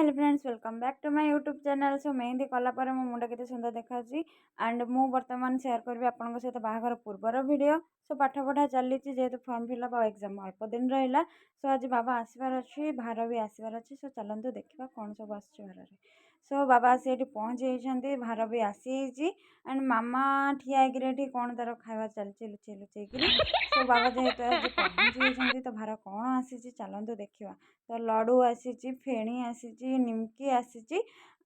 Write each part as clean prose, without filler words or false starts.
Hello friends welcome back to my YouTube channel. So mehndi कला पर मो मुंड केते सुंदर देखाची एंड मु वर्तमान शेयर करबी आपन सहित बाहागर पूर्वर वीडियो। सो पाठ पढ़ा चली जेहेतु फॉर्म फिलअप और एग्जाम अल्प दिन रहा। सो आज बाबा आसबार अच्छी भार भी आसबार अच्छी। सो चलते देखा कौन सब आस भार। सो बाबा आसी ये पहुँची जाइए, भार भी आसी एंड मामा ठिया कौन तार खावा चलती लुचे लुचेक। सो बाबा जेहेतु आज पहुँची जाइए तो भार कौन आसी चलते देखा। तो लडू आसी, फेणी आसी, निमकी आसी,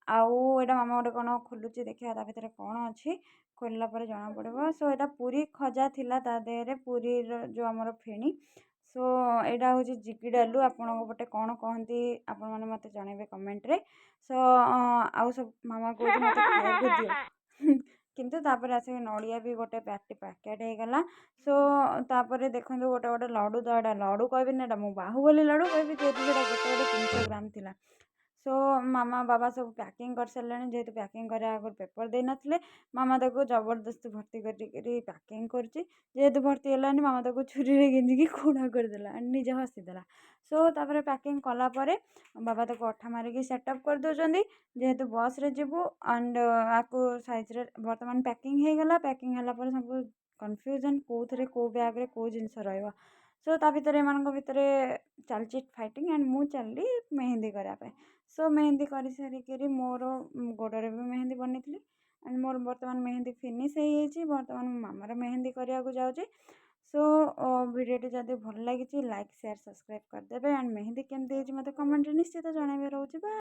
आउ एटा मामा गोटे कौन खोलुची देखा ता भीतर कौन अच्छी खोलला पर जना पड़ो। सो एटा पूरी खजा थिला ता देहरे पूरी जो आमर फेणी। सो एटा हूँ जिगी डालू आपण पटे कौन कहती आपण मैंने मत जनइबे कमेंट रे। सो आउ सब मामा कौन मत खाया दियो किंतु तापर आसिक नड़िया भी गोटे पैकेट हो गला। सो तापर देखो गोटे गोटे लडू तो एटा लडू कहबी मु बाहुबली लडू कहबी जेहेतु गोटे गोटे 300 ग्राम थिला। सो मामा बाबा सब पैकिंग कर सारे जेहेतु पैकिंग कर आगे पेपर दे नथिले मामा ताको जबरदस्ती भर्ती करी पैकिंग करची। जेहेतु भर्ती है मामा ताको छुरी रे गेंजिकी खोड़ा करदेला निजे हसीदेला। सो तापर पैकिंग कला परे बाबा ताको अठा मारिकी सेटअप कर दउचंदी जेहेतु बस रे जीवु एंड आकु साइज रे वर्तमान पैकिंग हो गला। पैकिंग होला पर सब कन्फ्यूजन कोथरे को बैग रे को जिनस रहइबो। सो ता भितर एमानक भितर चलची फाइटिंग एंड मु चलली मेहंदी करापे। सो मेहंदी कर सारिकी मोर गोड़े भी मेहंदी बनी थी एंड मोर बर्तमान मेहंदी फिनिश हो बर्तमान मामार मेहंदी करने जाऊँगी। सो वीडियो जदि भल लगी लाइक शेयर सब्सक्राइब करदे एंड मेहंदी केमती मत कमेंट निश्चित जनइबे रोचे।